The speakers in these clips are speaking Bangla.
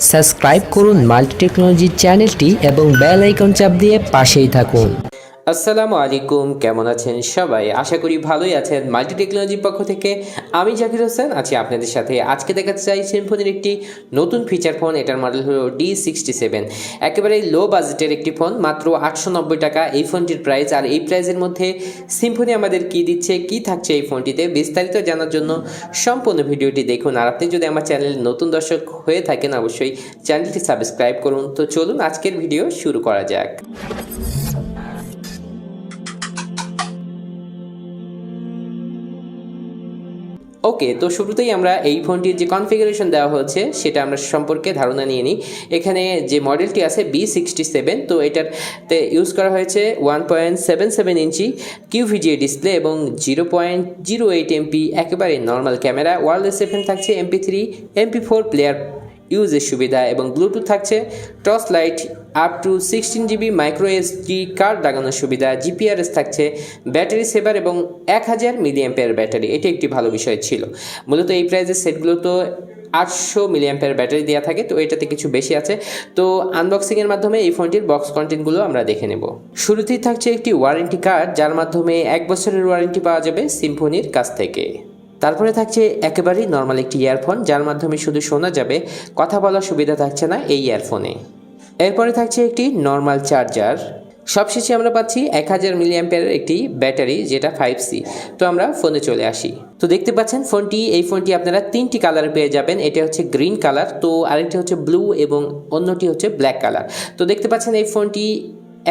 সাবস্ক্রাইব করুন মাল্টি টেকনোলজি চ্যানেলটি এবং বেল আইকন চাপ দিয়ে পাশেই থাকুন। আসসালামু আলাইকুম, কেমন আছেন সবাই? আশা করি ভালোই আছেন। মাল্টি টেকনোলজির পক্ষ থেকে আমি জাকির হোসেন আছি আপনাদের সাথে। আজকে দেখাতে চাই সিম্ফনির একটি নতুন ফিচার ফোন। এটার মডেল হলো D67, একেবারে লো বাজেটের একটি ফোন, মাত্র 890 টাকা এই ফোনটির প্রাইস। আর এই প্রাইসের মধ্যে সিম্ফনি আমাদের কি দিচ্ছে, কি থাকছে এই ফোনটিতে, বিস্তারিত জানার জন্য সম্পূর্ণ ভিডিওটি দেখুন। আর আপনি যদি আমার চ্যানেল নতুন দর্শক হয়ে থাকেন অবশ্যই চ্যানেলটি সাবস্ক্রাইব করুন। তো চলুন আজকের ভিডিও শুরু করা যাক। ওকে, তো শুরুতেই আমরা এই ফোনটির যে কনফিগারেশন দেওয়া হচ্ছে সেটা আমরা সম্পর্কে ধারণা নিয়ে নিই। এখানে যে মডেলটি আছে B67, তো এটাতে ইউজ করা হয়েছে 1.77 ইঞ্চি QVGA ডিসপ্লে এবং 0.08 MP একেবারে নর্মাল ক্যামেরা। ওয়্যারলেস FM থাকছে, MP3 MP4 প্লেয়ার ইউজের সুবিধা এবং ব্লুটুথ থাকছে, torch light, up to 16 GB micro SD card লাগানোর সুবিধা, GPRS থাকছে, ব্যাটারি সেভার এবং 1000 মিলিঅ্যাম্পিয়ার ব্যাটারি। এটি একটি ভালো বিষয় ছিল। মূলত এই প্রাইজের সেটগুলো তো 800 মিলিঅ্যাম্পিয়ার ব্যাটারি দেওয়া থাকে, তো এটাতে কিছু বেশি আছে। তো আনবক্সিংয়ের মাধ্যমে এই ফোনটির বক্স কন্টেন্টগুলো আমরা দেখে নেব। শুরুতেই থাকছে একটি ওয়ারেন্টি কার্ড, যার মাধ্যমে 1 বছরের ওয়ারেন্টি পাওয়া যাবে সিম্ফনির কাছ থেকে। তারপরে থাকছে একেবারেই নর্মাল একটি ইয়ারফোন, যার মাধ্যমে শুধু শোনা যাবে, কথা বলার সুবিধা থাকছে না এই ইয়ারফোনে। এরপরে থাকছে একটি নর্মাল চার্জার। সবশেষে আমরা পাচ্ছি 1000 মিলিঅ্যাম্পিয়ারের একটি ব্যাটারি, যেটা 5C। তো আমরা ফোনে চলে আসি। তো দেখতে পাচ্ছেন এই ফোনটি আপনারা 3টি কালার পেয়ে যাবেন। এটা হচ্ছে গ্রিন কালার, তো আরেকটি হচ্ছে ব্লু এবং অন্যটি হচ্ছে ব্ল্যাক কালার। তো দেখতে পাচ্ছেন এই ফোনটি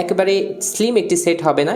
একেবারে স্লিম একটি সেট হবে না,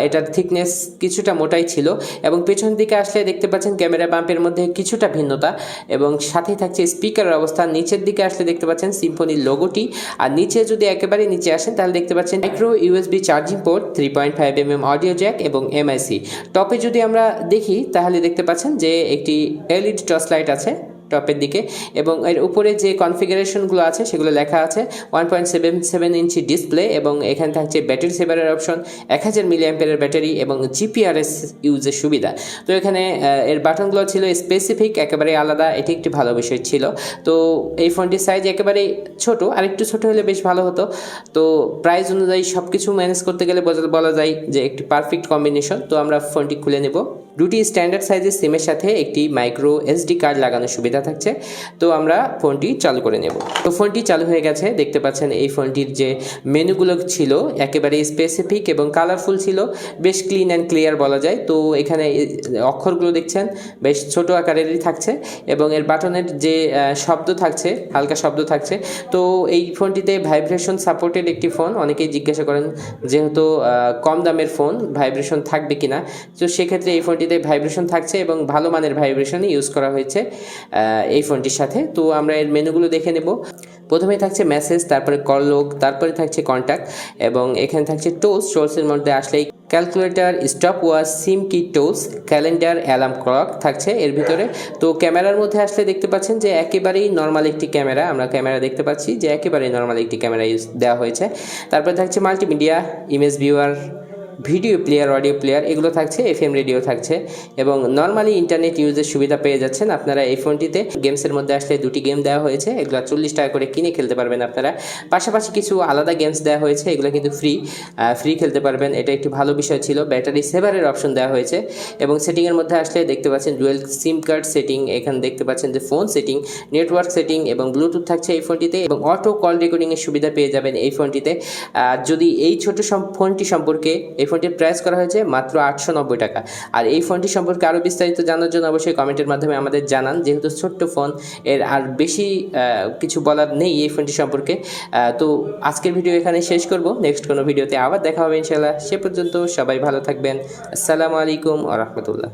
এটার থিকনেস কিছুটা মোটাই ছিল। এবং পেছন দিকে আসলে দেখতে পাচ্ছেন ক্যামেরা বাম্পের মধ্যে কিছুটা ভিন্নতা, এবং সাথে থাকছে স্পিকারের অবস্থা। নিচের দিকে আসলে দেখতে পাচ্ছেন সিম্ফনির লোগোটি। আর নিচে যদি একেবারে নিচে আসেন তাহলে দেখতে পাচ্ছেন micro USB charging port, 3.5mm audio Jack এবং MIC। টপে যদি আমরা দেখি তাহলে দেখতে পাচ্ছেন যে একটি LED টর্চ লাইট আছে টপের দিকে, এবং এর উপরে যে কনফিগারেশনগুলো আছে সেগুলো লেখা আছে। 1.77 ইঞ্চি ডিসপ্লে এবং এখানে থাকছে ব্যাটারি সেভারের অপশন, 1000 মিলিঅ্যাম্পিয়ারের ব্যাটারি এবং GPRS ইউজের সুবিধা। তো এখানে এর বাটনগুলো ছিল স্পেসিফিক, একেবারে আলাদা। এটি একটি ভালো বিষয় ছিল। তো এই ফোনটির সাইজ একেবারে ছোট, আরেকটু ছোট হলে বেশ ভালো হতো। তো প্রাইস অনুযায়ী সব কিছু ম্যানেজ করতে গেলে বলা যায় যে একটি পারফেক্ট কম্বিনেশন। তো আমরা ফোনটি খুলে নেব। দুটি স্ট্যান্ডার্ড সাইজের সিমের সাথে একটি মাইক্রো SD কার্ড লাগানোর সুবিধা থাকছে। তো আমরা ফোনটি চালু করে নেব। তো ফোনটি চালু হয়ে গেছে। দেখতে পাচ্ছেন এই ফোনটির যে মেনুগুলো ছিল একেবারে স্পেসিফিক এবং কালারফুল ছিল, বেশ ক্লিন অ্যান্ড ক্লিয়ার বলা যায়। তো এখানে অক্ষরগুলো দেখছেন বেশ ছোট আকারেরই থাকছে, এবং এর বাটনের যে শব্দ থাকছে, হালকা শব্দ থাকছে। তো এই ফোনটিতে ভাইব্রেশন সাপোর্টেড একটি ফোন। অনেকেই জিজ্ঞাসা করেন যেহেতু কম দামের ফোন ভাইব্রেশন থাকবে কিনা, তো সেক্ষেত্রে এই ফোনটি ভাইব্রেশন থাকছে এবং ভালো মানের ভাইব্রেশনই ইউজ করা হয়েছে এই ফোনটির সাথে। তো আমরা এর মেনুগুলো দেখে নেব। প্রথমেই থাকছে মেসেজ, তারপরে কল লগ, তারপরে থাকছে কন্ট্যাক্ট, এবং এখানে থাকছে টোলসের মধ্যে আসলেই ক্যালকুলেটর, স্টপ ওয়াচ, সিম কি, টোলস, ক্যালেন্ডার, অ্যালার্ম ক্লক থাকছে এর ভিতরে। তো ক্যামেরার মধ্যে আসলে দেখতে পাচ্ছেন যে একেবারেই নর্মাল একটি ক্যামেরা, আমরা ক্যামেরা দেখতে পাচ্ছি যে একেবারেই নর্মাল একটি ক্যামেরা ইউজ দেওয়া হয়েছে। তারপরে থাকছে multimedia, image viewer, video player, audio player, এগুলো থাকছে, FM রেডিও থাকছে, এবং নর্মালি ইন্টারনেট ইউজের সুবিধা পেয়ে যাচ্ছেন আপনারা এই ফোনটিতে। গেমসের মধ্যে আসলে 2টি গেম দেওয়া হয়েছে, এগুলো 40 টাকা করে কিনে খেলতে পারবেন আপনারা। পাশাপাশি কিছু আলাদা গেমস দেওয়া হয়েছে, এগুলো কিন্তু ফ্রি খেলতে পারবেন। এটা একটি ভালো বিষয় ছিল। ব্যাটারি সেভারের অপশন দেওয়া হয়েছে, এবং সেটিংয়ের মধ্যে আসলে দেখতে পাচ্ছেন ডুয়েল সিম কার্ড সেটিং, এখানে দেখতে পাচ্ছেন যে ফোন সেটিং, নেটওয়ার্ক সেটিং এবং ব্লুটুথ থাকছে এই ফোনটিতে, এবং অটো কল রেকর্ডিংয়ের সুবিধা পেয়ে যাবেন এই ফোনটিতে। যদি এই ছোট ফোনটি সম্পর্কে, এই ফোনটির প্রাইস করা হয়েছে মাত্র 890 টাকা। আর এই ফোনটি সম্পর্কে আরও বিস্তারিত জানার জন্য অবশ্যই কমেন্টের মাধ্যমে আমাদের জানান। যেহেতু ছোট্ট ফোন, এর আর বেশি কিছু বলার নেই এই ফোনটি সম্পর্কে। তো আজকের ভিডিও এখানে শেষ করব। নেক্সট কোনো ভিডিওতে আবার দেখা হবে ইনশাআল্লাহ। সে পর্যন্ত সবাই ভালো থাকবেন। আসসালামু আলাইকুম ওয়া রাহমাতুল্লাহ।